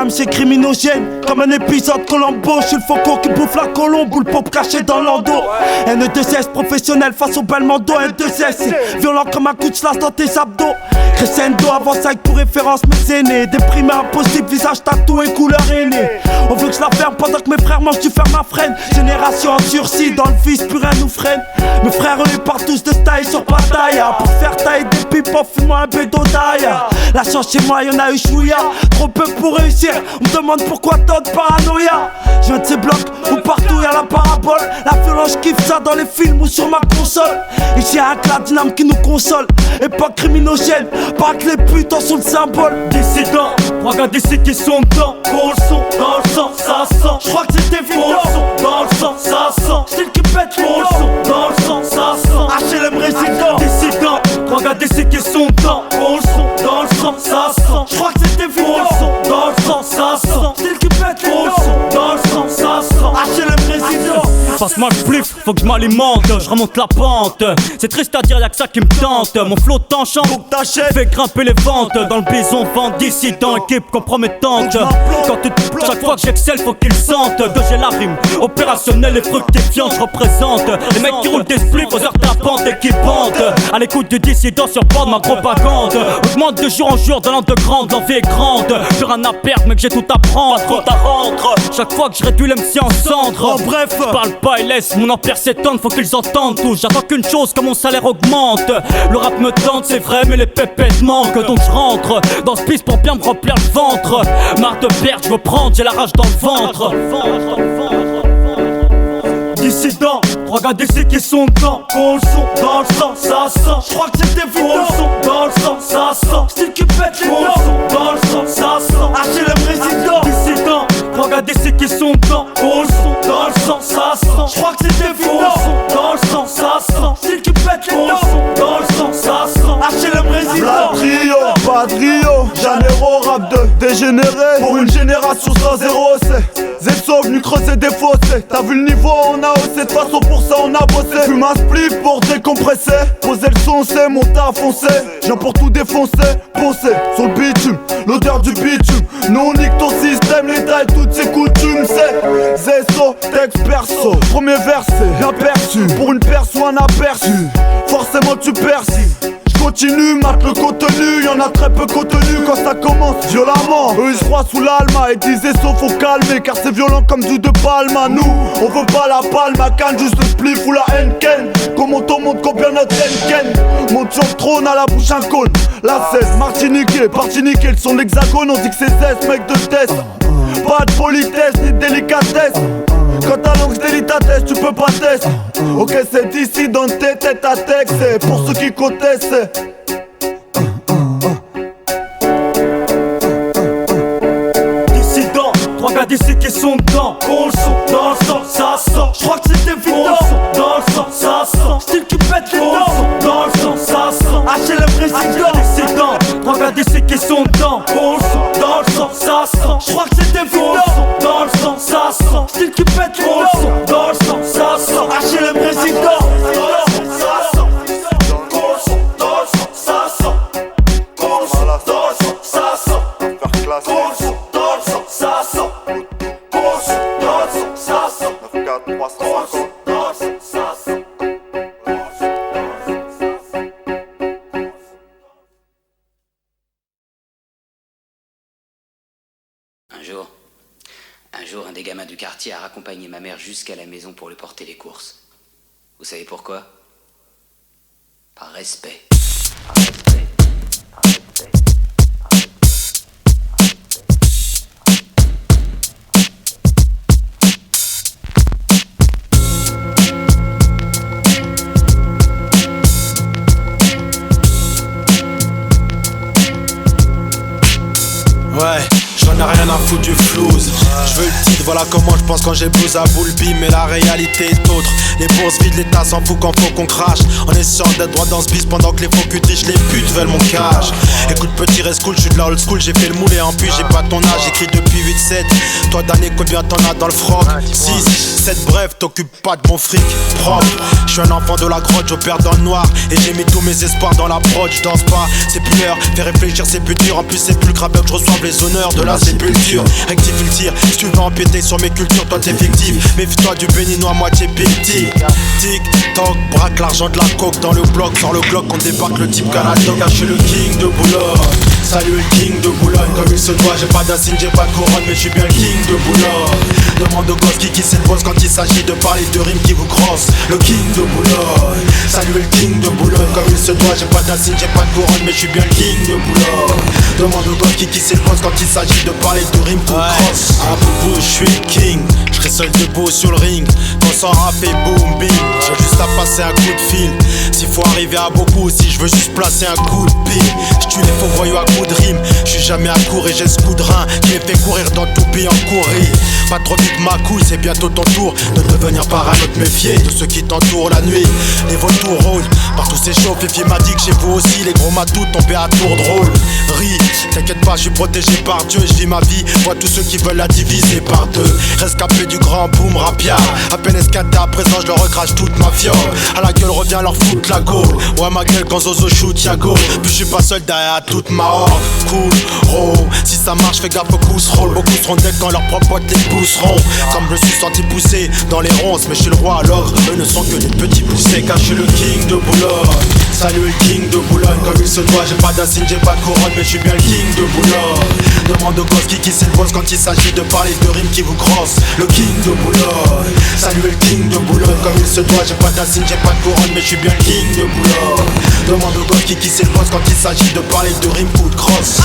AMC criminogène, comme un épisode Colombo. Je suis le faucon qui bouffe la colombe ou le pop caché dans l'endo. N2S professionnel face au Belmondo. N2S violent comme un coup de slash dans tes abdos. Crescendo avance avec pour référence mes aînés. Déprimé impossible, visage tatoué, couleur aînée. On veut que je la ferme pendant que mes frères mangent du fer ma freine. Génération en sursis, dans le vice, plus rien nous freine. Mes frères eux ils partent tous de taille sur bataille. Pour faire taille des pipes en fumant un bédo d'ail. La chance chez moi y'en a eu chouïa. Trop peu pour réussir, on me demande pourquoi tant de paranoïa. Je viens de ces blocs où partout y'a la parabole. La violence kiffe ça dans les films ou sur ma console. Ici y'a un cladinam qui nous console. Époque criminogène, pas que les putes en sont le symbole. Dissident, regardez ces qui sont dedans. Gros le son, dans le sang, ça sent. J'crois que c'est évident. Gros le son, dans le sang, ça sent. Style qui pète, gros le son, dans le sang, ça sent. HLM résident, dissident, regardez ces qui sont dedans. Gros le son, dans le sang, ça sent. J'crois que c'est évident. Gros le son, dans le sang, ça sent. Style qui pète, gros le son, dans le sang, ça sent. HLM résident. Passe-moi le spliff, faut que je m'alimente, je remonte la pente. C'est triste à dire, y'a que ça qui me tente. Mon flot t'enchante, faut que t'achètes, fait grimper les ventes. Dans le bison, vent dissident, équipe compromettante. Chaque fois que j'excelle, faut qu'ils sentent que j'ai la rime opérationnelle et fructifiante. Je représente les mecs qui roulent des spliffs aux heures tapante et qui bandent. À l'écoute du dissident sur bord de ma propagande. Augmente de jour en jour dans l'underground, l'envie est grande. J'ai rien à perdre, mais que j'ai tout à prendre. Pas trop à rendre. Chaque fois que je réduis l'MC en cendres. En bref, parle pas et laisse mon empire s'étendre, faut qu'ils entendent tout. J'attends qu'une chose, que mon salaire augmente. Le rap me tente, c'est vrai, mais les pépettes manquent. Donc je rentre dans ce piste pour bien me remplir le ventre. Marre de perdre, je veux prendre, j'ai la rage dans le ventre. Dissident, regardez ces qui sont dedans. Gros le son, dans le sang, ça sent. J'crois que c'est évident. Gros le son, dans le sang, ça sent. Style qui pète les dents. Gros le son, dans le sang, ça sent. HLM résident, dissident, regardez ces qui sont dedans. Gros le son, dans le sang, ça sent. J'crois que c'est évident. Gros le son, dans le sang, ça sent. Style qui pète les dents. Gros le son, dans le sang, ça sent. HLM résident. Black Rio, pas de Rio, Janeiro, rap de dégénéré. Pour une génération sans zéro, c'est Zetso venu creuser des fossés. T'as vu le niveau, on a haussé, de façon pour ça on a bossé. Fume un spliff pour décompresser. Poser le son, c'est mon taf foncé. J'ai pour tout défoncer, poncer sur le bitume, l'odeur du bitume. Nous on nique ton système, l'État et toutes ses coutumes. C'est Zesso, texte perso, premier verset, bien perçu. Pour une personne aperçue, forcément tu persistes. Continue, mate le contenu, y'en a très peu contenu quand ça commence violemment. Eux ils se croient sous l'alma et disent sauf faut calmer car c'est violent comme du de Palma. Nous, on veut pas la palme à canne, juste le spliff ou la Henken. Comment on monte combien notre Henken. Monte sur le trône à la bouche un cône. La 16, Martiniquais, parti nickel, son hexagone, on dit que c'est 16 mec de test. Pas de politesse ni de délicatesse. Quand ta langue se ta tête, tu peux pas tester. Ok c'est d'ici dans tes têtes à texte. C'est pour ceux qui contestent. Dissident, regardez ces qui sont dedans. Gros le son, dans le sang, ça sort. J'crois que c'est évident. Gros le son, dans le sang, ça sent. Style qui pète les dents. Gros le son, dans le sang, ça sent. HLM résident. Dissident, regardez ces qui sont dedans. Gros le son, dans le sang, ça sent. J'crois que c'est évident. Gros le son, dans le sang, ça sent. Style qui pète les dents. Gros le son, dans le sang, ça sent. HLM résident. Un jour, un des gamins du quartier a raccompagné ma mère jusqu'à la maison pour lui porter les courses. Vous savez pourquoi? Par respect. Par respect. Par respect. Ouais, j'en ai rien à foutre du flouze. Je veux le titre, voilà comment je pense quand j'ai blues à boule bim. Mais la réalité est autre. Les bourses vides, l'État s'en fout quand faut qu'on crache. En essayant d'être droit dans ce bis pendant que les faux culs trichent, les putes veulent mon cash. Écoute petit reste cool, je suis de la old school, j'ai fait le moule et en plus j'ai pas ton âge. J'écris depuis 8-7. Toi d'année combien t'en as dans le froc? 6, 7 bref, t'occupes pas de mon fric propre. Je suis un enfant de la grotte, j'opère dans le noir. Et j'ai mis tous mes espoirs dans la prod, je danse pas, c'est plus l'heure. Fais réfléchir, c'est plus dur. En plus c'est plus grave que je reçoive les honneurs de la sépulture. Rectifie le tir, si tu veux empiéter sur mes cultures, toi t'es fictif. Méfie-toi du béninois moitié petit. Tic, toc, braque l'argent de la coke dans le bloc. Sur le Glock, on débarque le type canadien. Je suis le king de Boulogne. Salut le king de Boulogne, comme il se doit. J'ai pas d'insigne, j'ai pas de couronne, mais je suis bien le king de Boulogne. Demande au gosse qui s'impose quand il s'agit de parler de rimes qui vous crossent. Le king de Boulogne. Salut le king de Boulogne, comme il se doit. J'ai pas d'insigne, j'ai pas de couronne, mais je suis bien le king de Boulogne. Demande au gosse qui s'impose quand il s'agit de parler de rimes qui vous crossent. À bout, je suis le king. Je serai seul debout sur le ring. Quand sans rap et boom bing. J'ai juste à passer un coup de fil. S'il faut arriver à beaucoup, si je veux juste placer un coup de pile. J'tue les faux voyous à coups de rime. J'suis jamais à court et j'ai ce coup de rein qui les fait courir dans tout pays en courir. Pas trop vite ma couille, c'est bientôt ton tour de devenir paranoïde, méfier de ceux qui t'entourent la nuit. Les vautours rôdent, partout c'est chaud. Fifi m'a dit que chez vous aussi les gros matous tombés à tour de rôle. Ris, t'inquiète pas, je suis protégé par Dieu. Je vis ma vie, vois tous ceux qui veulent la diviser par deux. Rescapé du grand boom rapia. À peine escaté à présent, je leur recrache toute ma fiole. À la gueule revient leur foutre la gaule. Ouais ma gueule quand Zozo shoot y'a go. Puis je suis pas seul derrière toute ma horde. Cool, roll, si ça marche fais gaffe au coup roll. Beaucoup seront dead quand leurs propres potes les pousseront. Comme je suis senti pousser dans les ronces, mais je suis le roi alors eux ne sont que des petits poussés. Car je suis le king de Boulogne. Salut le king de Boulogne, comme il se doit. J'ai pas d'insigne, j'ai pas de couronne, mais je suis bien le king de Boulogne. Demande au gosse qui s'impose quand il s'agit de parler de rimes qui vous crossent. Le king de Boulogne. Salut le king de Boulogne, comme il se doit. J'ai pas d'insigne, j'ai pas de couronne, mais je suis bien le king de Boulogne. Demande au gosse qui s'impose quand il s'agit de parler de rimes ou de cross.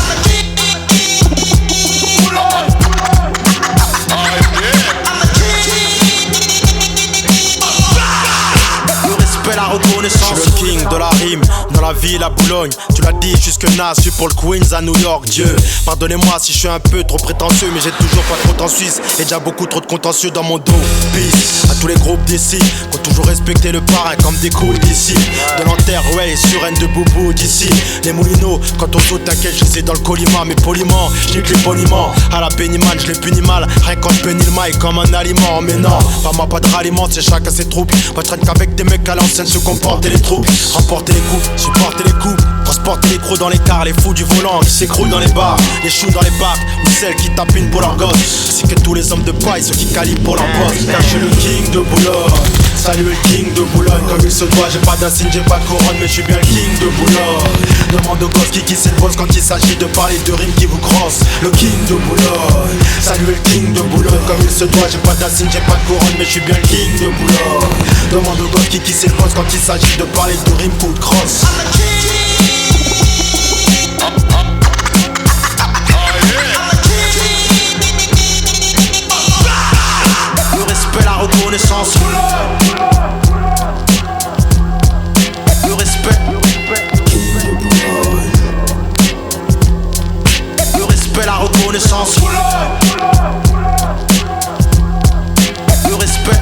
La reconnaissance. Je suis le king de la rime dans la ville à Boulogne. Tu l'as dit jusque Nas, je suis pour le Queens à New York. Dieu, pardonnez-moi si je suis un peu trop prétentieux, mais j'ai toujours pas trop en Suisse et déjà beaucoup trop de contentieux dans mon dos. Peace à tous les groupes d'ici qui ont toujours respecté le parrain comme des cools d'ici. De Nanterre, ouais, et Suresnes de Boubou d'ici. Les Moulineaux, quand on saute, t'inquiète, je les ai dans le colima. Mais poliment, je nique les boniments. À la Béniman, je les punis mal. Rien quand je bénis le mail comme un aliment. Mais non, pas moi, pas de ralliement, c'est chacun ses troupes. Moi, je traîne qu'avec des mecs à l'ancienne. Se comporter les troupes, remporter les coupes, supporter les coups, transporter les crocs dans les cars, les fous du volant qui s'écroulent dans les bars, les choux dans les bacs, ou celles qui tapinent pour leur gosse. C'est que tous les hommes de paille, ceux qui calibrent pour leur poste. Car je suis le king de Boulogne. Salut le king de Boulogne, comme il se doit. J'ai pas d'insigne, j'ai pas de couronne, mais je suis bien le king de Boulogne. Demande au gosse qui s'impose quand il s'agit de parler de rimes qui vous crossent. Le king de Boulogne. Salut le king de Boulogne, comme il se doit. J'ai pas d'insigne, j'ai pas de couronne, mais je suis bien le king de Boulogne. Demande au gosse qui s'impose quand il s'agit de parler de rimes ou de cross. Le respect, la reconnaissance. Le respect. Le respect, la reconnaissance. Le respect.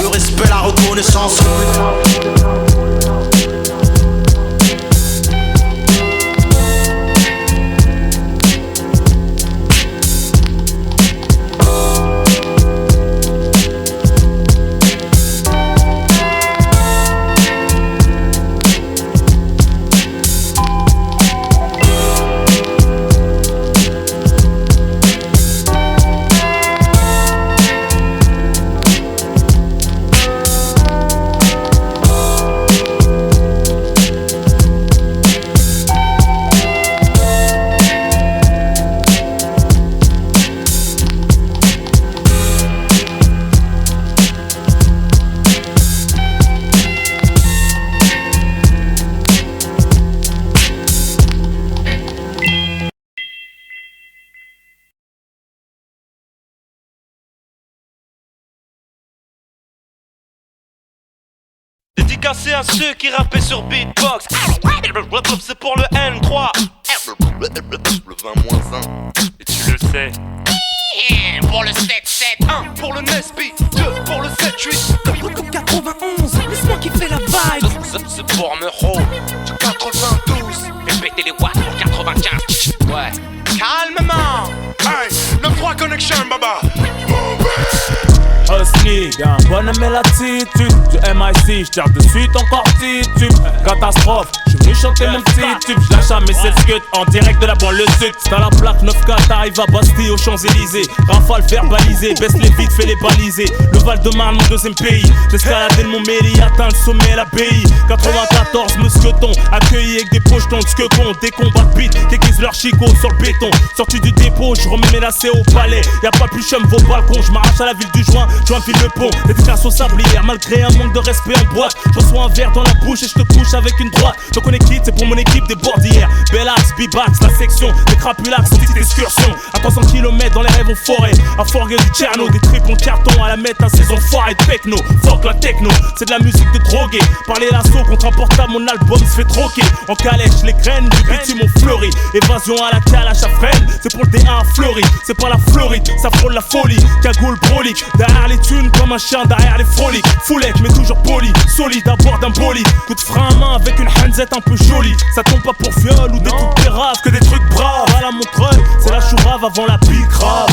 Le respect, la reconnaissance. dédicacé à ceux qui rappaient sur beatbox. C'est pour le N3. Le 20-1. Et tu le sais. Pour le 7-7. 1 pour le Nesby, 2 pour le 7-8. 91, laisse-moi kiffer la vibe. C'est pour Meuro. 92. Répétez les watts pour 95. Ouais. Calmement. Hey, 9-3 connection, baba. Husky, y'a un bonhomme et l'attitude du MIC, j'tire de suite encore titube. Catastrophe, j'suis venu chanter mon petit tube. J'lâche à mes 7 scuds en direct de la banlieue sud. C'est à la plaque 9K, t'arrives à Bastille aux Champs-Élysées. Rafale verbalisée, baisse les vides, fais les baliser. Le Val-de-Marne, mon deuxième pays. J'escaladais le Montmélie, atteint le sommet, l'abbaye. 94, Mousqueton, accueilli avec des pochetons de skekon. Des combats de beat, qu'aiguisent leur chicot sur le béton. Sorti du dépôt, j'remets mes lacets au palais. Y'a pas plus chum vos balcons, j'm'arrache à la ville du joint. J'enfile le pont, des traces au sablière. Malgré un manque de respect en boîte, je reçois un verre dans la bouche et je te couche avec une droite. Donc on est quitte, c'est pour mon équipe des bordières. Bellax, B-Bax, la section des crapulax, petite excursion. À 300 km dans les rêves en forêt. À Forguer du Tcherno, des tripes en carton à la mettre à ces enfoirés de techno. Fuck la techno, c'est de la musique de drogué. Parler l'assaut contre un portable, mon album se fait troquer. En calèche, les graines du bitume ont fleuri. Évasion à la calache à freine, c'est pour le D1 à Fleury. C'est pas la Floride, ça frôle la folie. Cagoule brolique, derrière les thunes comme un chien derrière les froliques. Foulette mais toujours poli, solide à bord d'un bolide. Coup de frein à main avec une hanzette un peu jolie. Ça tombe pas pour viol ou des trucs péraves, que des trucs braves. À la Montreuil, c'est la chourave avant la pique grave.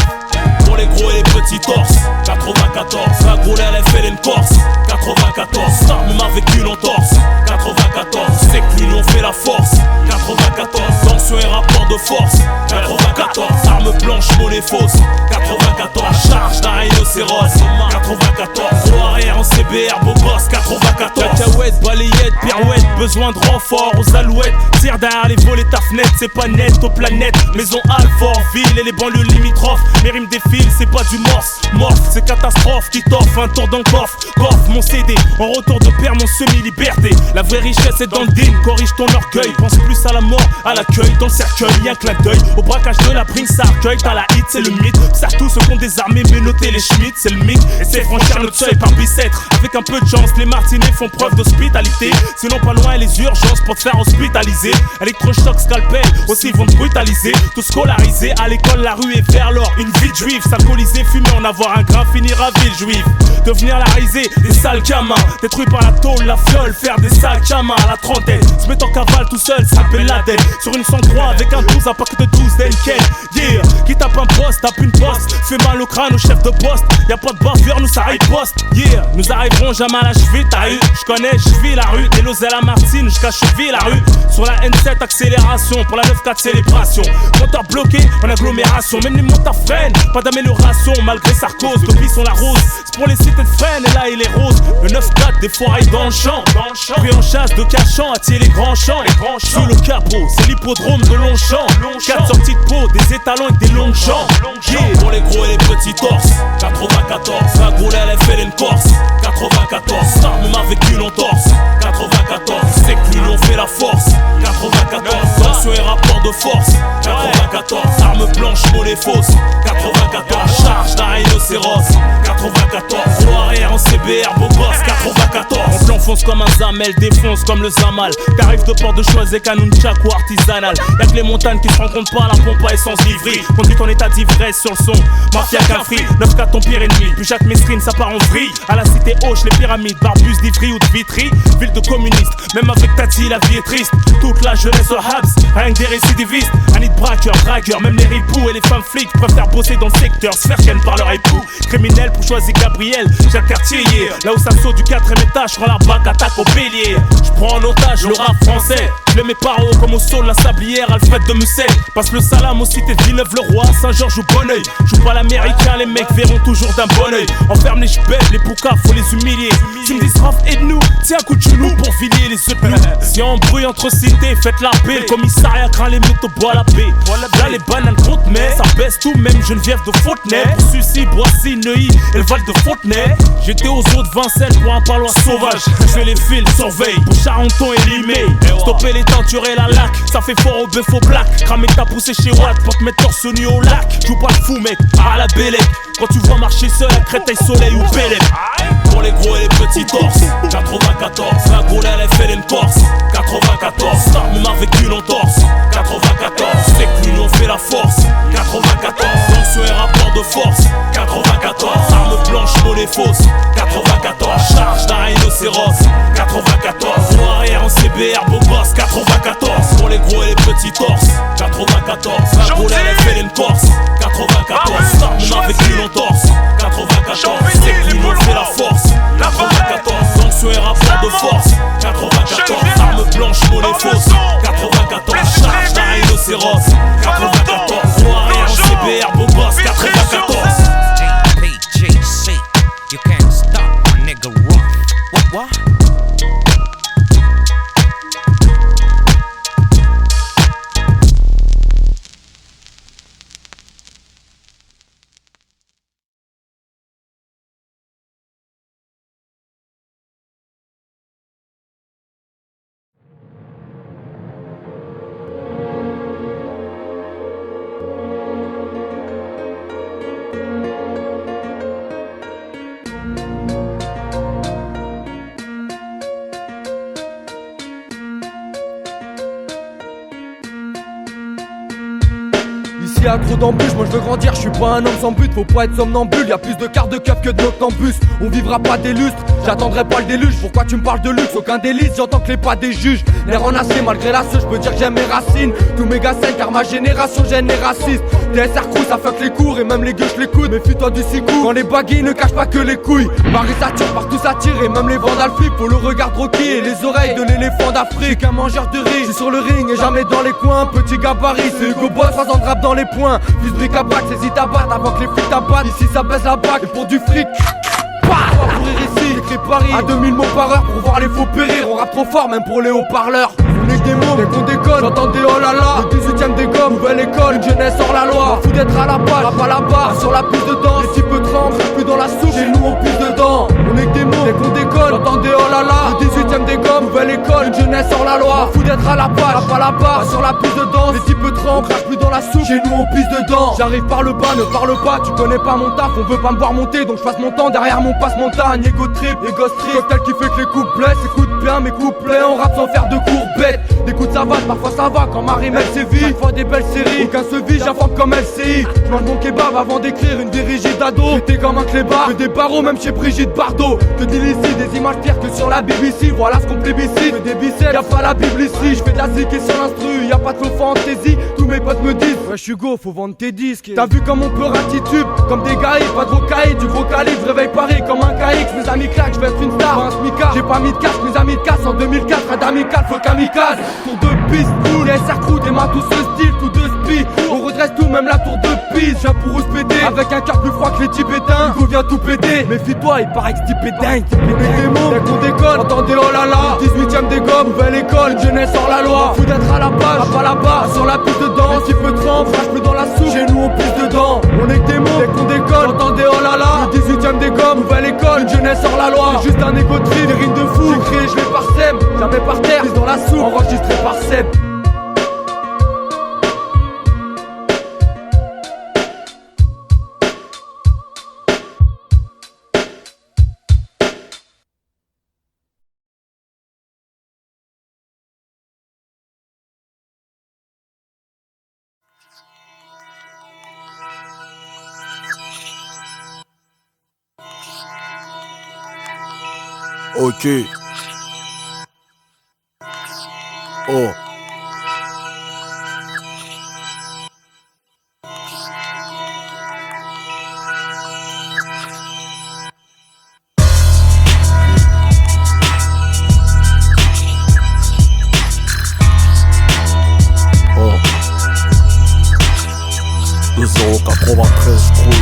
Pour les gros et les petits torses, 94. La groule elle fait une corse, 94. Sarme avec une entorse, 94. C'est que l'union fait la force, 94. Tension et rapport de force, 94. Arme blanche, monnaie fausse, 94. Charge d'un rhinocéros, 94. Roue arrière en CBR, beau gosse, 94. Cacahuète, balayette, pirouette, besoin de renfort aux alouettes. Tire derrière les volets, ta fenêtre, c'est pas net aux planètes. Maison Alfort, ville et les banlieues limitrophes. Les rimes défilent, c'est pas du morse. Morph, c'est catastrophe qui t'offre un tour dans le coffre. Coffre mon CD, en retour de père mon semi-liberté. La vraie richesse est dans le din, corrige ton orgueil. Pense plus à la mort, à l'accueil, dans le cercueil, y'a clin d'œil. Au braquage de la prime, ça accueille, t'as la hit, c'est le mythe. Serre tous ceux qui ont des armées, mais notez les Schmitt, c'est le mythe. Et c'est franchir notre seuil par bicêtre. Avec un peu de chance, les Martinets font preuve d'hospitalité. Sinon pas loin les urgences pour te faire hospitaliser. Électrochoc, scalpel, aussi ils vont te brutaliser. Tout scolarisé, à l'école la rue est vers l'or. Une vie de juive, s'alcooliser, fumer, en avoir un grain, finir à ville juive. Devenir la risée, des sales gamins. Détruits par la tôle, la fiole, faire des sacs à main à la trentaine. Se mettre en cavale tout seul, s'appelle l'Aden. Sur une 103 avec un 12, un paquet de 12 d'Enken. Yeah, qui tape un poste, tape une poste. Fait mal au crâne au chef de poste. Y'a pas de bavure, nous ça riposte. Yeah, nous arriverons jamais à la cheville, t'as eu. J'connais, j'vis la rue. Des Lozelle à Martine, jusqu'à cheville la rue. Sur la N7, accélération. Pour la 9-4, célébration. Moteur bloqué, en agglomération. Même les motards freinent, pas d'amélioration. Malgré Sarkoz, copies sont la rose. C'est pour les cités de freine, et là il est rose. Le 9-4, des foirailles dans le champ. Pris en chasse de cachant, attirer les grands champs. Sous le capot, c'est l'hippodrome de Longchamp. 4 sorties de peau, des étalons avec des longues jambes. Yeah. Pour les gros et les petits torses, 94. La groule elle fait une corse, 94. Sarme même avec une entorse, 94. C'est que l'union fait la force, 94. Tension et rapport de force, 94. Arme blanche, monnaie fausse, 94. Charge d'un rhinocéros, 94. Roue arrière en CBR, beau gosse, 94. On l'enfonce comme un zamel, défonce comme le zamal. Qu'arrive de Port de Choisey, Kanunchak ou artisanal. Y'a que les montagnes qui se rencontrent pas à la pompe à essence livrée. Conduite en état d'ivresse sur le son, mafia Cafri, 9-4 ton pire ennemi. Puis chaque mesrine ça part en vrille. À la cité Hoche, les pyramides, Barbus d'Ivry ou de Vitry. Ville de communistes, même avec Tati la vie est triste. Toute la jeunesse au Habs, rien que des récidivistes. Annie de braqueurs, dragueurs, même les ripoux et les femmes flics préfèrent bosser dans le secteur, se faire ken par leur époux. Criminel pour choisir Gabriel, Jacques Cartier, yeah. Là où ça saute du 4ème étage, je prends la bac, attaque au bélier. Je prends en otage le rap français. Je les mets par haut comme au sol la sablière, Alfred de Musset. Passe le salam aux cités de Villeneuve-le-Roi, Saint-Georges ou Bonneuil. Joue pas l'américain, les mecs verront toujours d'un bon oeil. Enferme les chebelles, les poucas, faut les humilier. Tu me dis Sraf, aide-nous, tiens un coup de genou pour filer les œufs de nous. Si on embrouille entre cités, faites la paix. Le commissariat craint les métaux, bois la paix. Là les bananes comptent, mais ça baisse tout, même Geneviève de Fontenay. Pour Sucy, Boissy, Neuilly et le Val de Fontenay. J'étais aux eaux de Vincennes pour un parloir sauvage. Je fais les fils, surveille, pour Charenton et Limay. Stopper les teintures et la lac, ça fait fort au bœuf au black. Cramer ta poussée chez Watt pour te mettre torse nu au lac. Joue pas le fou mec, à la Bélec. Quand tu vois marcher seul à Créteil, Soleil ou Bélec. Pour les gros et les petits torses. 94, la goule elle est fait une Corse. 94, star même avec une entorse. 94, c'est que l'union fait la force. 94, tension et rapport de force. 94, arme blanche, monnaie fausse. 94, charge d'un rhinocéros. 94, roue arrière en CBR, beau gosse. 94, pour les gros et les petits torses. 94, la goule elle est fait une Corse. 94, star même avec une entorse. 94, c'est que l'union fait la force. 94, tension et rapport de force. 94, arme blanche, monnaie fausse. 94, charge d'un rhinocéros. 94, roue arrière en CBR, beau gosse. 94. JPGC, you can't stop my nigga rough. What? Y'a trop d'embûches, moi je veux grandir, je suis pas un homme sans but, faut pas être somnambule, y'a plus de cartes de keuf que de noctambus. On vivra pas des lustres, j'attendrai pas le déluge. Pourquoi tu me parles de luxe, aucun délice, j'entends que les pas des juges. L'air en acier, malgré la je peux dire que j'aime mes racines. Tous mes gars saines car ma génération gêne les racistes. DSR crew, ça fuck les cours et même les gueuches les coudes. Méfie-toi du sicou, quand les baguilles ne cachent pas que les couilles. Paris s'attire, partout s'attire et même les vandales flippent. Faut le regard de Rocky et les oreilles de l'éléphant d'Afrique. Un mangeur de riz, je suis sur le ring et jamais dans les coins. Petit gabarit, c'est Hugo Boss, 3 ans de rap dans les points. Plus de bric à brac, saisis ta batte avant que les flics t'abattent. Ici ça baisse la bague et pour du fric. Pas pour courir ici, j'écris Paris à 2000 mots par heure pour voir les faux périr. On rappe trop fort même pour les haut-parleurs. On est des mots, dès qu'on déconne, j'entends des oh là là. Le 18ème des gommes, nouvelle école, une jeunesse hors la loi. Fou d'être à la page, rap à la barre, sur la piste de danse. Les types tremblent, plus dans la soupe, chez nous on pisse dedans. On est des mots, dès qu'on déconne, j'entends des oh là là. Le 18ème des gommes, nouvelle école, une jeunesse hors la loi. Fou d'être à la page, rap à la barre, sur la piste de danse. Les types tremblent, plus dans la soupe, chez nous on pisse dedans. J'arrive par le bas, ne parle pas, tu connais pas mon taf. On veut pas me voir monter, donc je passe mon temps derrière mon passe-montagne. Ego trip, ego strip, cocktail qui fait que les coups blessent. Écoute bien mes couplets, on rappe sans faire de courbettes. Des coups de savate, parfois ça va quand ma rime elle sévit. Chaque fois des belles séries, aucun se vit, j'informe comme LCI. J'mange mon kebab avant d'écrire une dirigée d'ado. J'étais comme un clébard, que des barreaux même chez Brigitte Bardot. Que d'illicite, des images pires que sur la BBC. Voilà ce qu'on plébiscite, que des bicelles, y'a pas la Bible ici. J'fais de la zik et sur l'instru, y'a pas de faux fantaisie. Tous mes potes me disent, wesh Hugo, faut vendre tes disques. T'as vu comme on peut ratitude, comme des gaïs, pas de gros caïds, du gros calibre. J'réveille Paris comme un KX, mes amis claquent, j'vais être une star, pas un smicard. J'ai pas mis de casque, mes amis de casse en 2004, un d'amical, faut kamikaze. Tour de piste, cool, SR crew, des mains tout ce style, tout de spi. On redresse tout, même la tour de piste. J'ai pour se péter, avec un cœur plus froid que les Tibétains. Hugo vient tout péter, méfie-toi, il paraît que ce type est dingue. On est des mots, dès qu'on décolle, entendez oh là là. 18ème des gommes, nouvelle école, une jeunesse hors la loi. Fou d'être à la page, rap à la barre, sur la piste de danse. Un petit peu trempe, crache plus dans la soupe, chez nous on pisse dedans. On est que des mots, dès qu'on décolle, entendez oh là là. 18ème des gommes, nouvelle école, une jeunesse hors la loi. C'est juste un égo trip, des rimes de fou. J'écris, je vais par Seb, jamais par terre, pisse dans la soupe, enregistré par Seb. Ok. Oh. Oh. 2,93 je croule.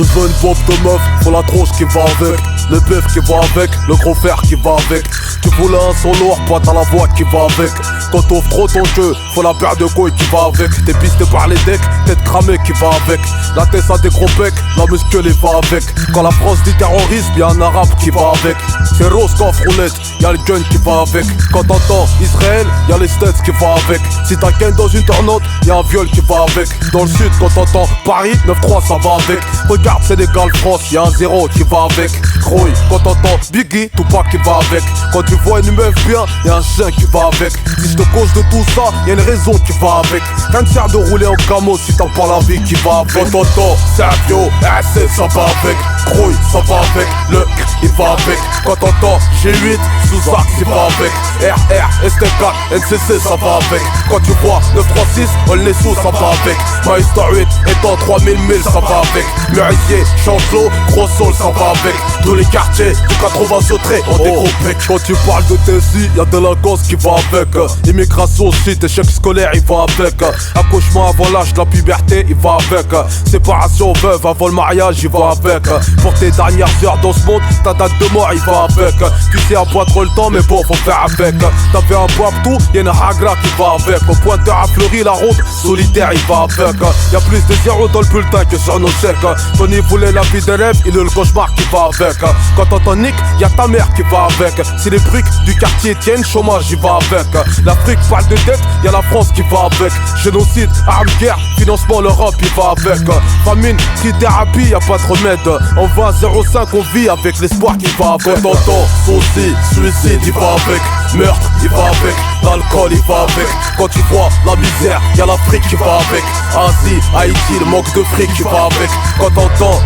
Je veux une bombe de meuf, faut la tronche qui va avec. le bœuf qui va avec, le gros fer qui va avec. Tu voulais un son lourd, pas t'as la voix qui va avec. Quand t'ouvres trop ton jeu, faut la paire de couilles qui va avec. T'es pisté par les decks, tête cramée qui va avec. La tête a des gros becs, la musclée va avec. Quand la France dit terrorisme, y'a un arabe qui va avec. C'est rose coffre roulette, y'a le gun qui va avec. Quand t'entends Israël, y'a les States qui va avec. Si t'as ken dans une tornade, y'a un viol qui va avec. Dans le sud, quand t'entends Paris, 9-3 ça va avec. Regarde Sénégal, France, y'a un 0 qui va avec. Croy, quand t'entends Biggie, Tupac qui va avec. Quand tu vois une meuf bien, y'a un chien qui va avec. Si je te cause de tout ça, y'a une raison qui va avec. Rien ne sert de rouler en camo si t'as pas la vie qui va avec. Quand t'entends Sergio, RC ça va avec. Croy, ça va avec. Le il va avec. Quand t'entends G8, Sous-Sac il va avec. RR, ST4, NCC ça va avec. Quand tu vois 936, on les sous ça va avec. Maestar 8 étant 3000 000 ça va avec. Murier, Chancelot, Gros Sol ça va avec. Tous les quartiers du 80 sauterés ont des gros pecs. Quand tu parles de Tessie, y'a de la gosse qui va avec. Immigration aussi, échec scolaire il va avec. Accouchement avant l'âge de la puberté il va avec. Séparation veuve avant le mariage il va avec. Pour tes dernières heures dans ce monde, ta date de mort il va avec. Tu sais à pas trop le temps mais bon faut faire avec. T'avais un babtou, y'a une hagra qui va avec. Au pointeur à Fleury la route, solitaire il va avec. Y'a plus de zéro dans le bulletin que sur nos chèques. Tony voulait la vie des rêves, il est le cauchemar qui va avec. Quand t'entends Nick, y'a ta mère qui va avec. Si les briques du quartier tiennent, chômage il va avec. L'Afrique parle de dette, y'a la France qui va avec. Génocide, armes, guerre, financement l'Europe il va avec. Famine, trithérapie, y'a pas de remède. En 20-05 on vit avec l'espoir qui va avec. Quand t'entends saucisse, suicide il va avec. Meurtre il va avec. L'alcool il va avec. Quand tu vois la misère, y'a l'Afrique qui va avec. Asie, Haïti, le manque de fric qui va avec. Quand t'entends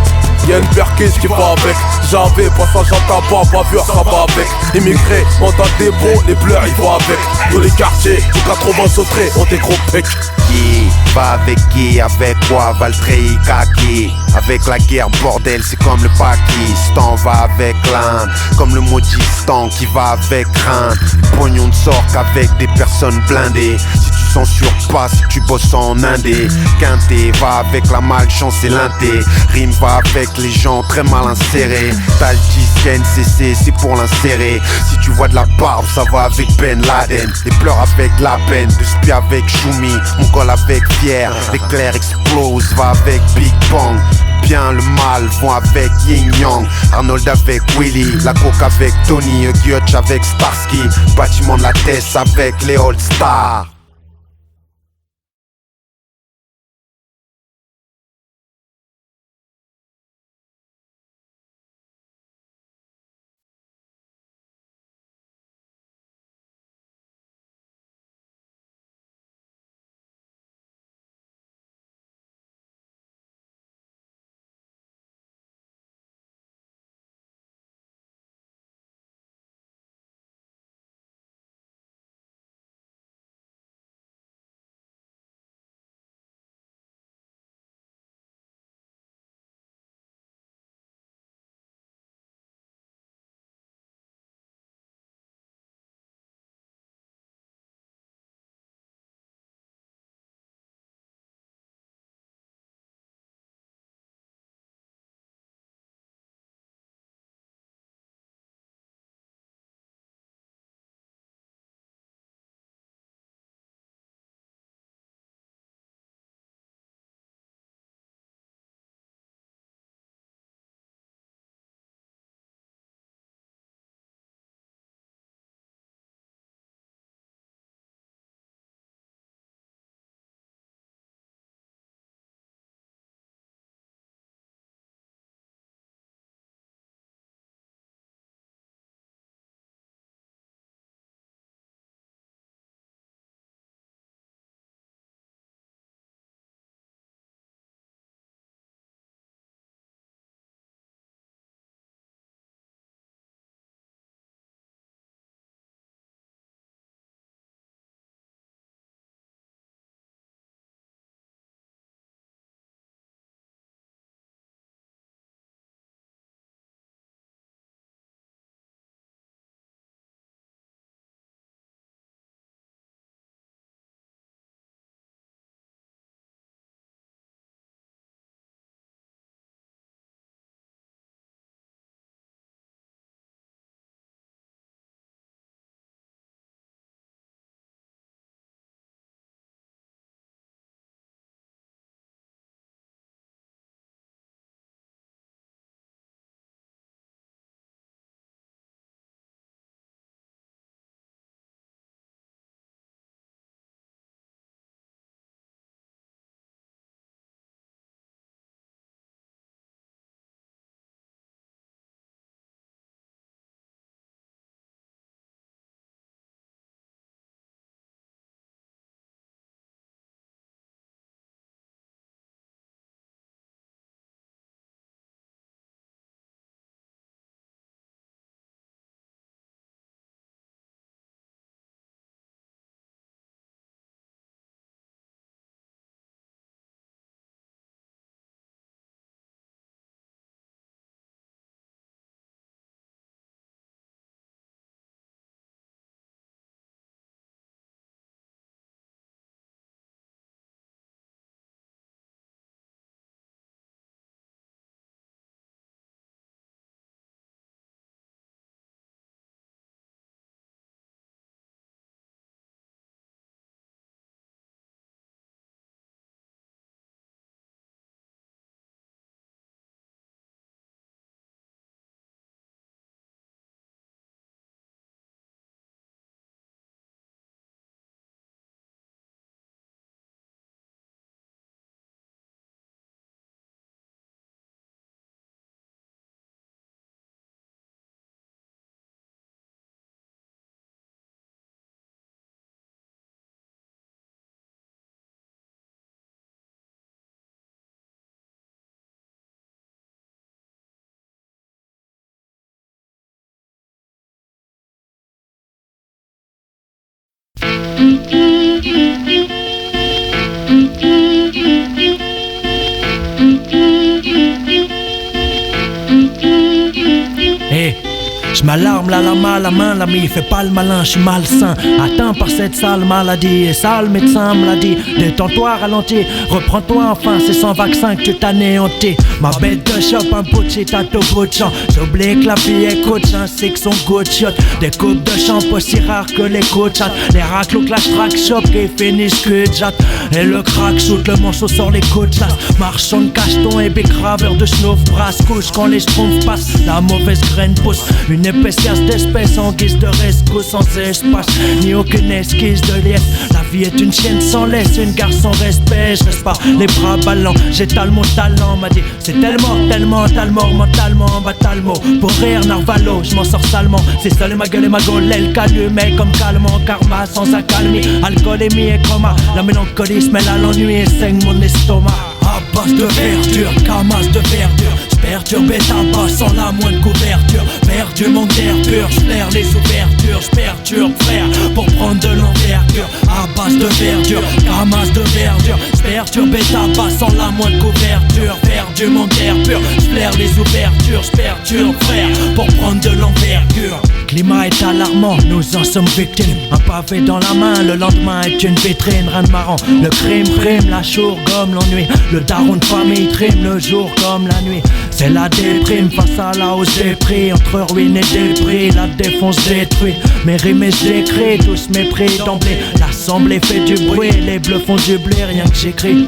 y'a une perquise qui va avec. J'avais passage à tabac, bavure ça va avec. Immigrés, mandat dépôt, les pleurs ils vont avec. Tous les quartiers, du 80 sauterés ont des gros pecs. Qui va avec qui, avec quoi, Valtteri, Kaki. Avec la guerre, bordel, c'est comme le Pakistan va avec l'Inde. Comme le maudistan qui va avec crainte. Pognon ne sort qu'avec des personnes blindées. Si tu censures pas, si tu bosses en indé. Quinté va avec la malchance et l'inté. Rime va avec les gens très mal insérés. T'as le disque NCC, c'est pour l'insérer. Si tu vois de la barbe, ça va avec Ben Laden. Des pleurs avec la peine, de spi avec Choumi. Mon col avec Pierre, l'éclair explose, va avec Big Bang. Bien le mal vont avec Yin Yang. Arnold avec Willy, la coke avec Tony, Hutch avec Starsky. Bâtiment de la Tess avec les All Stars. Hey, j'm'alarme là, la main, l'ami, fais pas le malin, j'suis malsain. Atteint par cette sale maladie, et ça le médecin me l'a dit. Détends-toi, ralentis, reprends-toi enfin, c'est sans vaccin que tu t'anéantis. Ma bête de shop, un bout de shit à tout bout de champ. J'oublie que la fille est coach, ainsi que son good shot. Des coupes de champ aussi rares que les coachs. Les raclos que la track shop qui finissent que jatte. Et le crack shoot, le manchot sort les côtes. Marchand de cacheton et bicraveur de schnouf, brasse couche quand les schtroumpfs passent. La mauvaise graine pousse, une épaisseur d'espèce en guise de rescousse, sans espace, ni aucune esquisse de liesse. La vie est une chienne sans laisse, une garce sans respect. Je reste pas les bras ballants, j'étale mon talent, m'a dit. C'est tellement, mentalement, batalmo. Pour rire, narvalo, je m'en sors salement. C'est seul et ma gueule et ma gaule, elle calme, comme calmant, karma sans accalmie. Alcoolémie et coma, la mélancolie se mêle à l'ennui et saigne mon estomac. À base de verdure, camas de verdure. J'perturbe et tabac sans la moindre couverture. Perdu mon air pur, j'flaire les ouvertures. J'perturbe frère pour prendre de l'envergure. À base de verdure, camas de verdure. J'perturbe et tabac sans la moindre couverture. Perdu mon air pur, j'flaire les ouvertures. J'perturbe frère pour prendre de l'envergure. Climat est alarmant, nous en sommes victimes. Un pavé dans la main, le lendemain est une vitrine. Rien de marrant, le crime prime, la chour gomme l'ennui. Le daron de famille trime le jour comme la nuit. C'est la déprime face à la hausse des prix. Entre ruine et débris, la défonce détruit. Mes rimes et j'écris, tous mépris d'emblée. L'assemblée fait du bruit, les bleus font du blé. Rien que j'écris,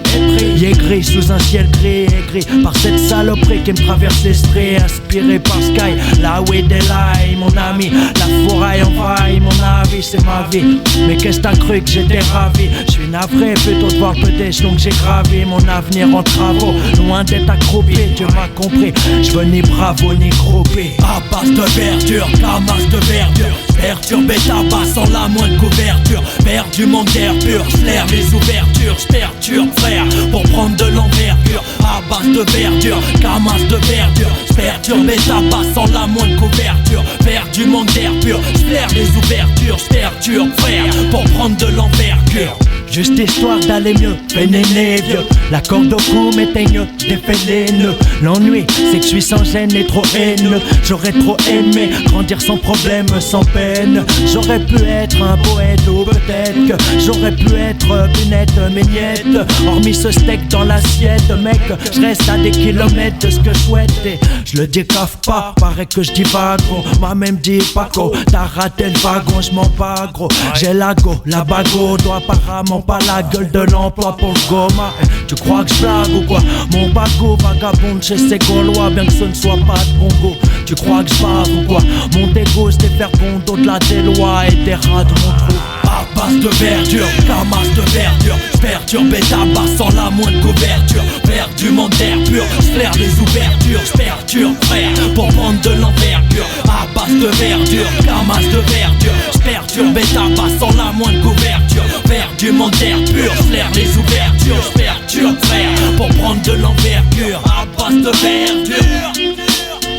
gris sous un ciel gris, aigri par cette saloperie qui me traverse l'esprit. Inspiré par Sky, la weed et l'ail, mon ami. La fourraille envahit mon avis, c'est ma vie. Mais qu'est-ce t'as cru que j'étais ravi? J'suis navré, plutôt de voir le peu d'échelons que j'ai gravi. Mon avenir en travaux, loin d'être accroupi. Tu m'as compris, j'veux ni bravo ni groupé. À base de verdure, camas de verdure. Perturbe et tabac sans la moindre couverture. Perdu mon air pur, j'flaire les ouvertures. J'perturbe frère pour prendre de l'envergure. À base de verdure, camas de verdure. J'perturbe et tabac sans la moindre couverture. Perdu mon air pur, j'flaire les ouvertures. J'perturbe frère pour prendre de l'envergure. Juste histoire d'aller mieux, vénéné vieux. La corde au cou m'éteigne, j'défais les nœuds. L'ennui, c'est que je suis sans gêne et trop haineux. J'aurais trop aimé grandir sans problème, sans peine. J'aurais pu être un poète ou peut-être que j'aurais pu être punette, mignette. Hormis ce steak dans l'assiette, mec, je reste à des kilomètres de ce que je souhaite. Et je le décaffe pas, paraît que je dis pas gros. M'a même dit pas gros, t'as raté le wagon, je m'en pas gros. J'ai la go, la bago, doit apparemment pas la gueule de l'emploi pour le goma. Tu crois que je blague ou quoi? Mon bago vagabonde chez ces Gaulois, bien que ce ne soit pas de bon goût. Tu crois que je bave ou quoi? Mon dégo c'est faire bon au-delà des lois et des rats de mon trou. À base de verdure, camas de verdure. J'perturbe et tabac sans la moindre couverture. Perdu mon air pur, j'flaire les ouvertures. J'perturbe frère pour prendre de l'envergure. À base de verdure, camas de verdure. J'perturbe et tabac sans la moindre couverture. Perdu mon air pur, j'flaire les ouvertures. J'perturbe frère pour prendre de l'envergure. À base de verdure,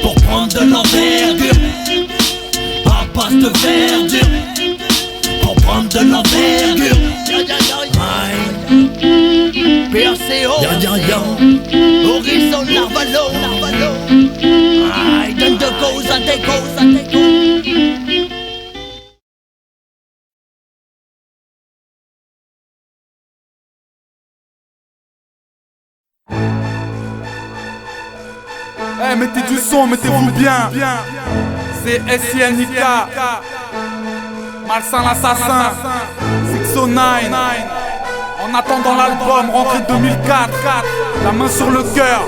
pour prendre de l'envergure. À base de verdure, pour prendre de l'envergure. PRCO, Horizon Narvalo. Aïe, donne de cause à tes causes. Eh, mettez du son, mettez-vous bien. C'est SINIK, Malsain l'assassin, 609. En attendant l'album, rentrée 2004. La main sur le cœur.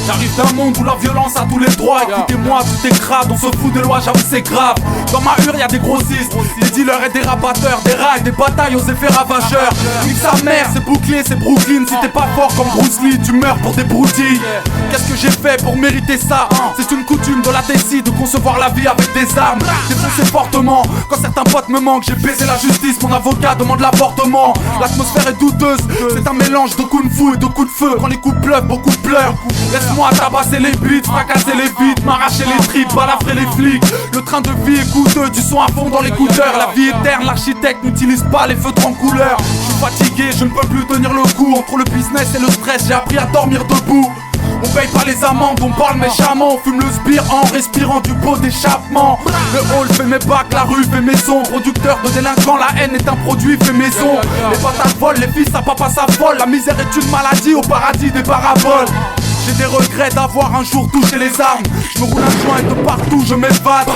J'arrive d'un monde où la violence a tous les droits. Écoutez-moi, tout est grave, on se fout des lois, j'avoue c'est grave. Dans ma hure y'a des grossistes, des dealers et des rabatteurs, des rails, des batailles aux effets ravageurs. Nique sa mère, c'est bouclé, c'est Brooklyn. Si t'es pas fort comme Bruce Lee, tu meurs pour des broutilles. Qu'est-ce que j'ai fait pour mériter ça? C'est une coutume de la Tessie de concevoir la vie avec des armes. Défoncer fortement, quand certains potes me manquent. J'ai baisé la justice, mon avocat demande l'avortement. L'atmosphère est douteuse, c'est un mélange de kung fu et de coups de feu. Quand les coups pleuvent, beaucoup pleurent. Laisse Laisse-moi tabasser les beats, fracasser les vides, m'arracher les tripes, balafrer les flics. Le train de vie est coûteux, du son à fond dans l'écouteur. La vie est terne, l'architecte n'utilise pas les feutres en couleur. Je suis fatigué, je ne peux plus tenir le coup. Entre le business et le stress, j'ai appris à dormir debout. On paye pas les amendes, on parle méchamment. On fume le sbire en respirant du pot d'échappement. Le hall fait mes bacs, la rue fait mes sons. Producteur de délinquants, la haine est un produit fait maison. Les patates volent, les fils à papa s'affolent. La misère est une maladie, au paradis des paraboles. J'ai des regrets d'avoir un jour touché les armes. Je me roule un joint et de partout je m'évade.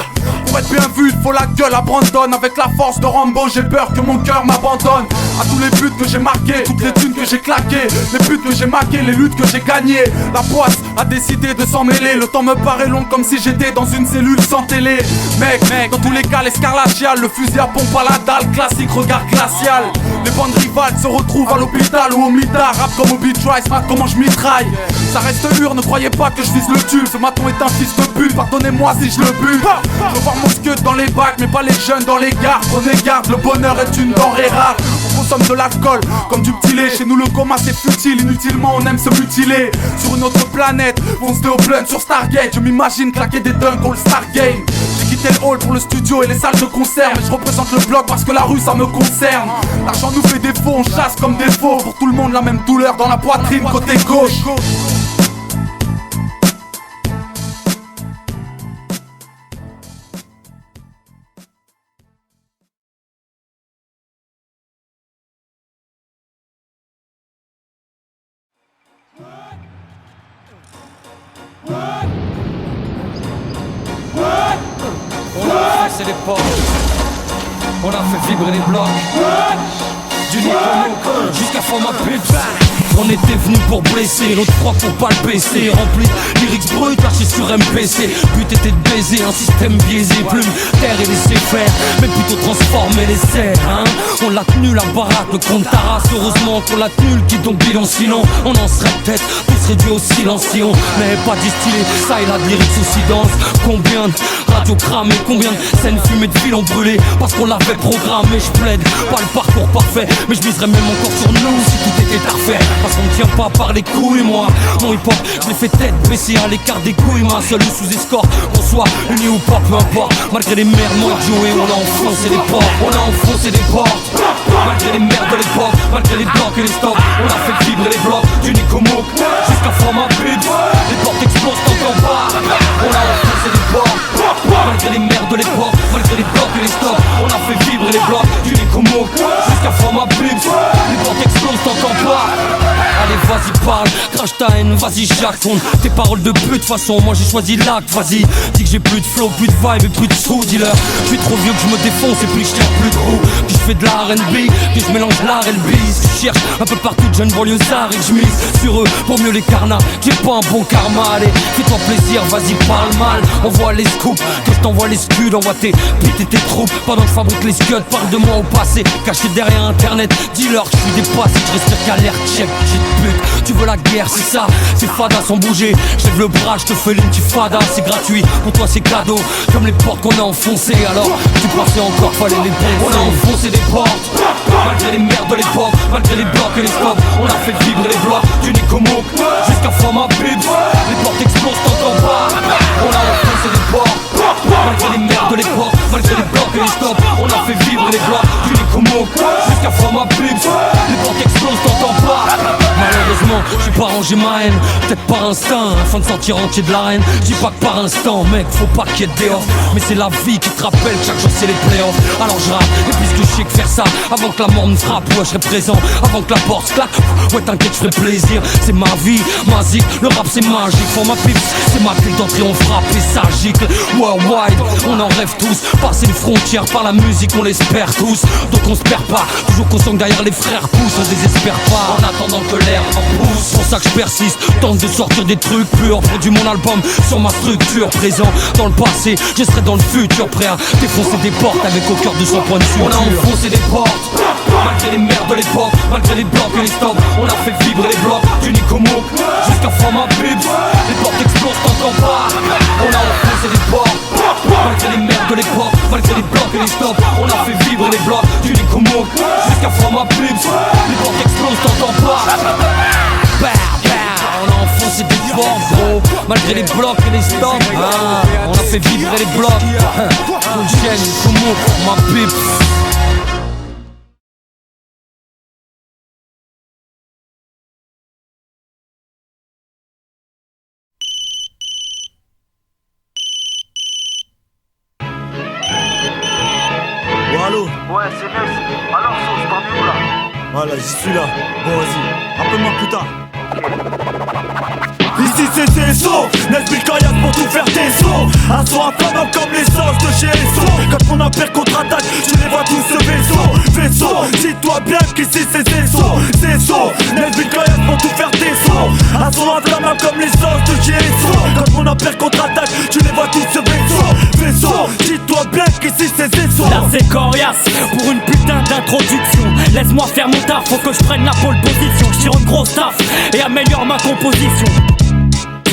Pour être bien vu, il faut la gueule à Brandon. Avec la force de Rambo, j'ai peur que mon cœur m'abandonne. À tous les buts que j'ai marqués, toutes les thunes que j'ai claquées, les buts que j'ai marqués, les luttes que j'ai gagnées. La poisse a décidé de s'en mêler. Le temps me paraît long comme si j'étais dans une cellule sans télé. Mec, dans tous les cas l'escarlatial, le fusil à pompe à la dalle, classique regard glacial. Les bandes rivales se retrouvent à l'hôpital ou au mitard. Rap comme au beat rice, mat comment je mitraille. Ça reste dur, ne croyez pas que je vise le tube. Ce maton est un fils de pute, pardonnez-moi si je le bute. Je veux voir mon scud dans les bacs, mais pas les jeunes dans les gares. Prenez garde, le bonheur est une denrée rare. On consomme de l'alcool comme du petit lait. Chez nous le coma c'est futile, inutilement on aime se mutiler. Sur une autre planète, on se blunt sur Stargate. Je m'imagine claquer des dunks all Star Game. J'ai quitté le hall pour le studio et les salles de concert. Mais je représente le bloc parce que la rue ça me concerne. L'argent nous fait défaut, on chasse comme des faux. Pour tout le monde la même douleur dans la poitrine côté gauche. On a cassé les portes, on a fait vibrer les blocs. Du Nicomo jusqu'à Format Pips. On était venu pour blesser, l'autre froid pour pas le baisser. Rempli de lyrics bruts lâchés sur MPC. But était de baiser, un système biaisé. Plume, terre et laisser faire, mais plutôt transformer les serres hein. On l'a tenu la baraque, le compte Taras. Heureusement qu'on l'a tenu le guidon bidon. Sinon on en serait peut-être tous réduits au silence. Si on n'avait pas distillé ça et là de lyrics aussi dense. Combien de radios cramées, combien de scènes fumées de filons brûlés. Parce qu'on l'avait programmé, je plaide pas le parcours parfait. Mais je miserais même encore sur nous si tout était à refaire. Parce qu'on ne tient pas par les couilles moi. Mon hip hop je l'ai fait tête baissée à l'écart des couilles. Ma seule ou sous escorte, qu'on soit unis ou pas peu importe. Malgré les merdes moi Joey on a enfoncé les portes. On a enfoncé des portes. Malgré les merdes de l'époque, malgré les blocs et les stocks. On a fait vibrer les blocs du Nicomo jusqu'à Format Pips. Les portes explosent t'entends pas. On a enfoncé les portes. Malgré les merdes de l'époque, malgré les blocs et les stocks. On a fait vibrer les blocs du Nicomo jusqu'à Format Pips. Les portes explosent t'entends pas. Allez vas-y parle, crache ta haine, vas-y Jacques. Tes paroles de pute, façon moi j'ai choisi l'acte. Vas-y, dis que j'ai plus de flow, plus de vibe et plus de sous dealer. Je suis trop vieux que je me défonce et puis je tiens plus de roues. Que je fais de la R&B, que je mélange l'art et le bise. Je cherche un peu partout de jeunes banlieusards et que je mise sur eux pour mieux les carnats. J'ai pas un bon karma, allez, fais-toi plaisir, vas-y parle mal. Envoie les scoops, que je t'envoie les scuds. Envoie tes bites et tes troupes pendant que je fabrique les scuds. Parle de moi au passé, caché derrière internet. Dis-leur que je suis dépassé, je respire qu'à l'air check. Pute, tu veux la guerre, c'est ça, c'est fada sans bouger. J'lève le bras, je te fais l'intifada, c'est gratuit, pour toi c'est cadeau. Comme les portes qu'on a enfoncées, alors tu pensais encore fallait les poncer. On a enfoncé des portes, malgré les merdes de l'époque, malgré les blocs et les stops. On a fait vibrer les blocs du Nicomo jusqu'à Format Pips. Les portes explosent, t'entends pas. On a enfoncé des portes, malgré les merdes de l'époque, malgré les blocs et les stops. On a fait vibrer les blocs du Nicomo jusqu'à Format Pips. Les portes explosent, t'entends pas. Malheureusement, j'ai pas rangé ma haine, peut-être par instinct, afin de sortir entier de l'arène. J'dis pas que par instant, mec, faut pas qu'il y ait des off. Mais c'est la vie qui te rappelle que chaque jour c'est les playoffs. Alors je rappe, et puisque je sais que faire ça, avant que la mort me frappe, ouais je serai présent, avant que la porte se claque, ouais t'inquiète je ferai plaisir. C'est ma vie, ma zik, le rap c'est magique. Format Pips, c'est ma clé d'entrée, on frappe et ça gicle. Worldwide, on en rêve tous, passer les frontières par la musique, on l'espère tous. Donc on se perd pas, toujours conscient que derrière les frères poussent, on désespère pas, en attendant que l'air en pousse. C'est pour ça que je persiste, tente de sortir des trucs purs. Produis mon album sur ma structure, présent dans le passé, je serai dans le futur, prêt à défoncer des portes avec au cœur de son point de suture. On a enfoncé des portes, malgré les merdes de l'époque, malgré les blocs et les stops. On a fait vibrer les blocs du Nicomo jusqu'à Format Pips. Les portes explosent, t'entends pas. On a enfoncé des portes, malgré les merdes de l'époque, malgré les blocs et les stops. On a fait vibrer les blocs du Nicomo jusqu'à Format Pips. Les portes explosent, t'entends pas. On a enfoncé des portes, gros. malgré les blocs et les stands. On a fait vibrer les blocs. Faut gêne, comment pour ma pipe. Allô? Ouais, c'est Nex. Alors, Sauce, t'en es où là? Voilà, j'y suis là. Bon, vas-y, rappelle-moi plus tard. Ici c'est Zezo, Nesbill Caillasse pour tout faire des sons. Un son inflammable comme l'essence de chez Esso. Quand mon empire contre-attaque, tu les vois tous ce vaisseau. Dis-toi bien qu'ici c'est Zezo, Nesbill Caillasse pour tout faire des sons. Un son inflammable comme l'essence de chez Esso. Quand mon empire contre-attaque, tu les vois tous ce vaisseau. Dis-toi bien qu'ici c'est Zezo. Là c'est coriace pour une putain d'introduction. Laisse-moi faire mon taf, faut que je prenne la pole position. Je tire une grosse taf et améliore ma composition.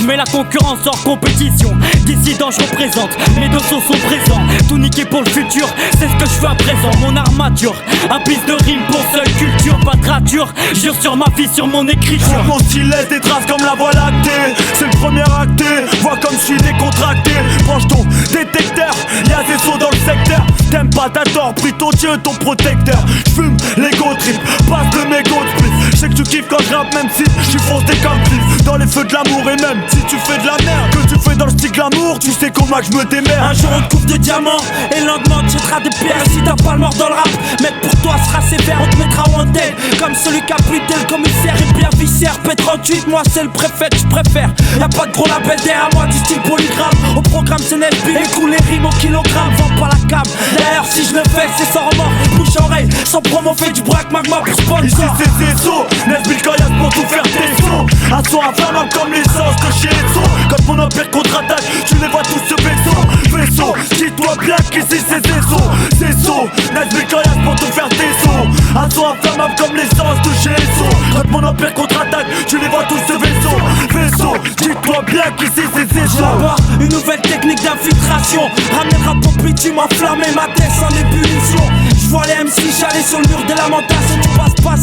Mais la concurrence hors compétition. Dissident je représente, mes deux sauts sont présents. Tout niqué pour le futur, c'est ce que je fais à présent. Mon armature, un piste de rime pour seule culture. Pas de rature, jure sur ma vie, sur mon écriture. Mon style laisse des traces comme la voie lactée. C'est le premier acté, vois comme je suis décontracté. Branche ton détecteur, y'a des sauts dans le secteur. T'aimes pas, t'as tort, prie ton dieu, ton protecteur. J'fume l'ego trip, passe de mes go split. J'sais que tu kiffes quand je rappe, même si j'suis foncé comme cliff. Dans les feux de l'amour et même si tu fais de la merde, que tu fais dans le style glamour, tu sais comment que je me démerde. Un jour on te coupe de diamants et le lendemain tu jetteras des pierres. Si t'as pas le mort dans le rap, mec pour toi sera sévère. On te mettra en tête comme celui qui a buté le commissaire. Et bien viscère, P38, moi c'est le préfet, je préfère. Y'a pas de gros label derrière moi du style polygramme. Au programme c'est Nesbill, écoule les rimes au kilogramme. Vends pas la cam, d'ailleurs si je le fais c'est sans remords. Bouche à oreille, sans promo fait du braque magma pour sponsor. Ici c'est Zezo, Nesbill Caillasse pour tout faire des sons. Un son inflammable comme l'essence de chez Esso. Quand mon empire contre-attaque, tu les vois tous ce vaisseau. Dis-toi bien qu'ici c'est Zezo, Nesbill Caillasse pour tout faire des sons. Un son inflammable comme l'essence de chez Esso. Quand mon empire contre-attaque, tu les vois tous ce vaisseau. Dis-toi bien qu'ici c'est Zezo. J'aborde une nouvelle technique d'infiltration. Ramener le rap au pli, tu m'enflammer ma tête en ébullition. J'vois les MC chialer sur le mur des lamentations. Tu passes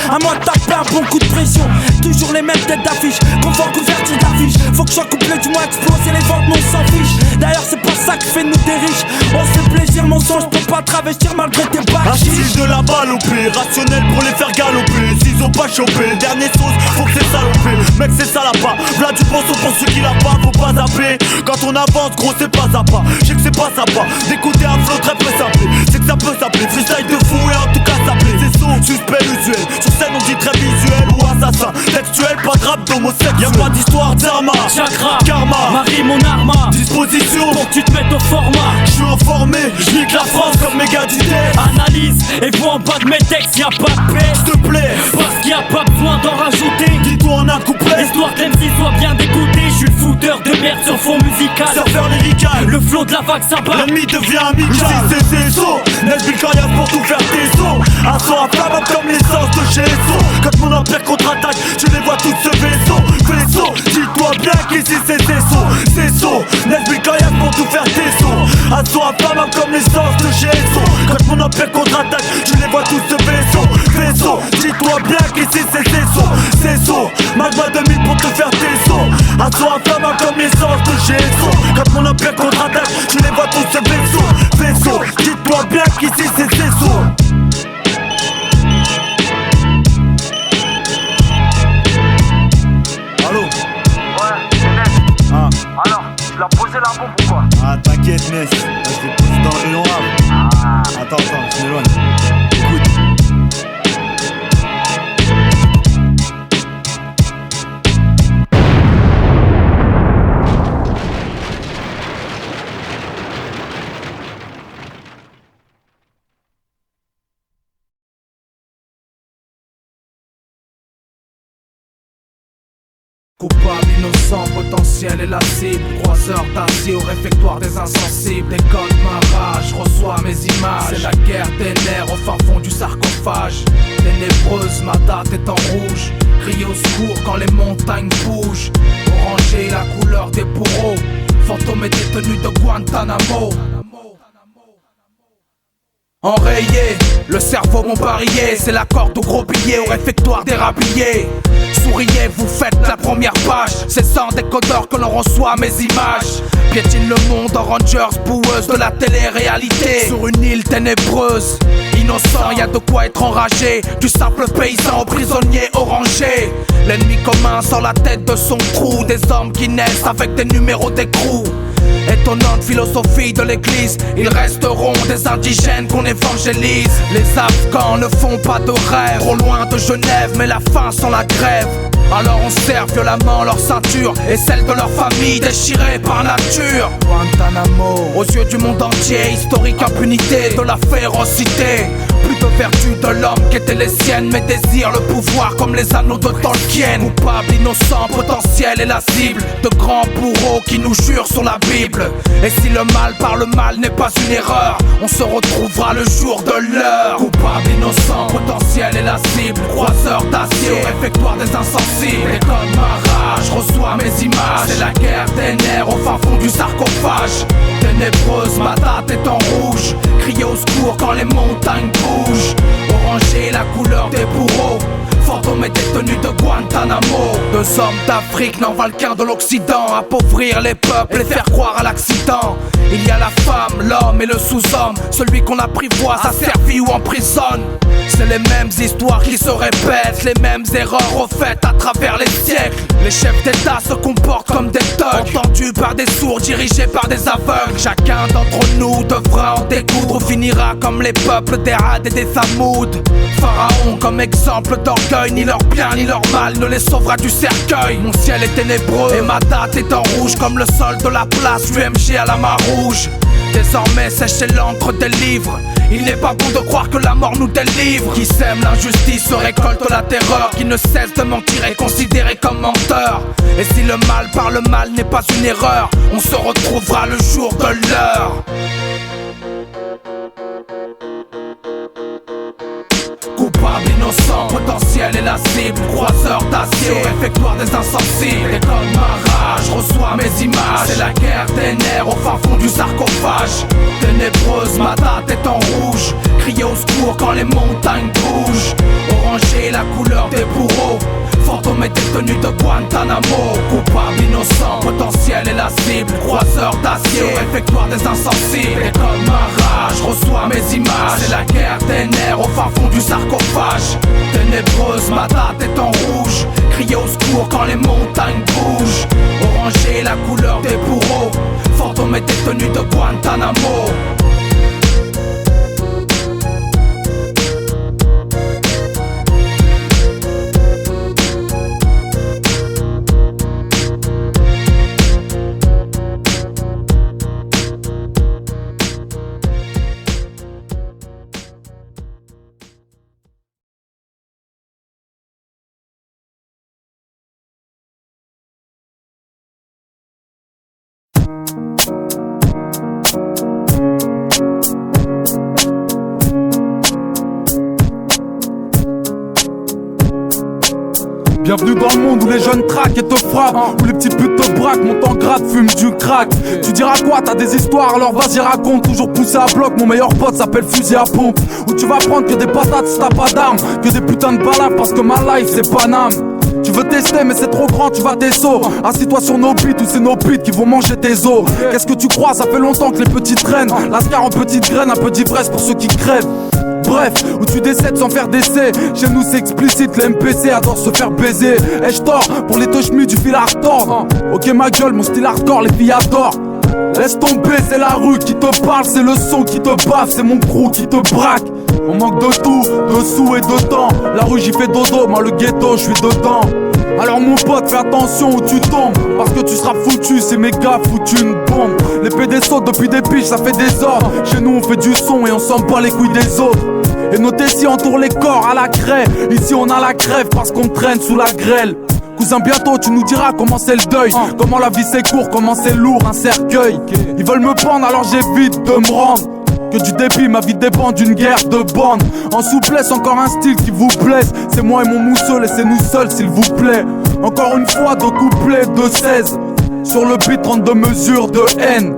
à moi de taper un bon coup de pression. Toujours les mêmes têtes d'affiche, confort couverture d'affiche. Faut que je sois couplé du moins exploser les ventes, mais on s'en fiche. D'ailleurs c'est pas ça qui fait de nous des riches. On se fait plaisir mon sang, je peux pas travestir malgré tes bacs. Un style de la balle au pied, rationnel pour les faire galoper. S'ils ont pas chopé, dernier sauce, faut que c'est salopé. Mec c'est ça là pas, v'là du bon son pour ceux qui l'a pas, faut pas zapper. Quand on avance gros c'est pas à pas, j'sais que c'est pas sympa. D'écouter un flow très peu s'appeler, c'est que ça peut s'appeler. Freestyle de fou et en tout cas s'appeler. C'est son suspect usuel, sur scène on dit très visuel ou assassin. Textuel, pas de rap d'homosexuel. Y'a pas d'histoire d'arma, chakra, karma, Marie mon arma. Disposition, pour que tu te mettes au format. J'suis informé, j'nique la France comme mes gars du deck. Analyse, et vois en bas de mes textes, y'a pas de paix. S'il te plaît, parce qu'il y a pas besoin d'en rajouter. Dis-toi en un couplet, histoire que l'MC soit bien dégoûté. J'suis le fouteur de merde sur fond musical. Surfeur lyrical, le flow de la vague s'abat. L'ennemi devient amical. Ici c'est Zezo, Nesbill Caillasse pour tout faire des sons. Un son inflammable comme l'essence de chez Esso. Quand mon empire contre-attaque, tu les vois tous ce vaisseau. Dis-toi bien qu'ici c'est Zezo, Nesbill Caillasse pour tout faire des sons. Un son inflammable comme l'essence de chez Esso. Quand mon empire contre-attaque, tu les vois tous ce vaisseau. Dis-toi bien qu'ici c'est Zezo, Magma 2000 pour te faire des sons. Un son inflammable comme l'essence de chez Esso. Quand mon empire contre-attaque, tu les vois tous ce vaisseau. Dis-toi bien qu'ici c'est Zezo. Allô? Ouais, c'est Ness. Alors, tu l'as posé la bombe ou quoi? Ah, t'inquiète, Ness. Là, je l'ai posé dans le rayon rap. Attends, je m'éloigne. Écoute. Coupable, innocent, potentiel et la cible. Croiseur d'acier au réfectoire des insensibles. Décode ma rage, reçois mes images. C'est la guerre des nerfs au fin fond du sarcophage. Ténébreuse, ma date est en rouge. Crier au secours quand les montagnes bougent. Orangé, la couleur des bourreaux. Fantôme et détenu de Guantanamo. Enrayé, le cerveau mon parier, c'est la corde au gros billet, au réfectoire des rhabillés. Souriez, vous faites la première page, c'est sans décodeur que l'on reçoit mes images. Piétine le monde en Rangers, boueuse de la télé-réalité. Sur une île ténébreuse, innocent, y a de quoi être enragé. Du simple paysan au prisonnier orangé. L'ennemi commun sans la tête de son crew. Des hommes qui naissent avec des numéros d'écrou. Étonnante philosophie de l'église, ils resteront des indigènes qu'on évangélise. Les Afghans ne font pas de rêve, trop loin de Genève, mais la faim sans la grève. Alors on serre violemment leur ceinture et celle de leur famille déchirée par nature. Guantanamo, aux yeux du monde entier, historique impunité de la férocité. Plus de vertu de l'homme qu'étaient les siennes, mais désire le pouvoir comme les anneaux de Tolkien. Coupable, innocent, potentiel et la cible de grands bourreaux qui nous jurent sur la Bible. Et si le mal par le mal n'est pas une erreur, on se retrouvera le jour de l'heure. Coupable, innocent, potentiel et la cible, croiseur d'acier au réfectoire des insensibles. Déconne ma rage, reçois mes images. C'est la guerre des nerfs au fin fond du sarcophage. Ténébreuse, ma date est en rouge. Crier au secours quand les montagnes bougent. Orangé, la couleur des bourreaux. Fantôme est détenu de Guantanamo. Deux hommes d'Afrique n'en valent qu'un de l'Occident. Appauvrir les peuples et faire croire à l'accident. Il y a la femme, l'homme et le sous-homme. Celui qu'on apprivoise, asservi ou emprisonne. C'est les mêmes histoires qui se répètent, les mêmes erreurs refaites à travers les siècles. Les chefs d'État se comportent comme des thugs, entendus par des sourds, dirigés par des aveugles. Chacun d'entre nous devra en découdre ou finira comme les peuples des Had et des Thamoud. Pharaon comme exemple d'orgueil, ni leur bien ni leur mal ne les sauvera du cercueil. Mon ciel est ténébreux et ma date est en rouge comme le sol de la place UMG à la main rouge. Désormais sécher l'encre des livres. Il n'est pas bon de croire que la mort nous délivre. Qui sème l'injustice se récolte la terreur. Qui ne cesse de mentir est considéré comme menteur. Et si le mal par le mal n'est pas une erreur, on se retrouvera le jour de l'heure. Coupable, innocent, potentiel et la cible. Croiseur d'acier au réfectoire des insensibles. Déconne ma rage, reçois mes images. C'est la guerre des nerfs au fin fond du sarcophage. Ténébreuse, ma date est en rouge. Crier au secours quand les montagnes bougent. Orangé, la couleur des bourreaux. Fantôme est détenu de Guantanamo. Coupable, innocent, potentiel et la cible. Croiseur d'acier au réfectoire des insensibles. Déconne ma rage, reçois mes images. C'est la guerre des nerfs au fin fond du sarcophage. Ténébreuse, ma date est en rouge. Crier au secours quand les montagnes bougent. Orangé, la couleur des bourreaux. Fantôme est détenu de Guantanamo. Bienvenue dans le monde où les jeunes traquent et te frappent, où les petites putes te braquent, montent en grade, fument du crack. Tu diras quoi, t'as des histoires, alors vas-y raconte. Toujours poussé à bloc, mon meilleur pote s'appelle fusil à pompe. Où tu vas prendre que des patates si t'as pas d'armes, que des putains de balafres parce que ma life c'est Paname. Tu veux tester mais c'est trop grand, tu vas tes sauts. Assis-toi sur nos beats ou c'est nos beats qui vont manger tes os. Qu'est-ce que tu crois, ça fait longtemps que les petits traînent. Lascar en petites graines, un peu d'ivresse pour ceux qui crèvent. Bref, où tu décèdes sans faire d'essai. Chez nous c'est explicite, le MPC adore se faire baiser. Et j'tors pour les touchmis du fil à retordre. Ok ma gueule, mon style hardcore, les filles adorent. Laisse tomber, c'est la rue qui te parle, c'est le son qui te baffe, c'est mon crew qui te braque. On manque de tout, de sous et de temps. La rue j'y fais dodo, moi le ghetto je suis dedans. Alors mon pote fais attention où tu tombes, parce que tu seras foutu, c'est mes gars foutu une bombe. Les PD sautent depuis des piges, ça fait des ordres. Chez nous on fait du son et on s'en bat les couilles des autres. Et nos tessis entourent les corps à la craie. Ici on a la crève parce qu'on traîne sous la grêle. Cousin bientôt tu nous diras comment c'est le deuil, comment la vie c'est court, comment c'est lourd un cercueil. Ils veulent me prendre alors j'évite de me rendre. Que du débit, ma vie dépend d'une guerre de bandes. En souplesse, encore un style qui vous blesse. C'est moi et mon mousseux, laissez-nous seuls s'il vous plaît. Encore une fois, deux couplets de 16. Sur le beat, 32 mesures de haine.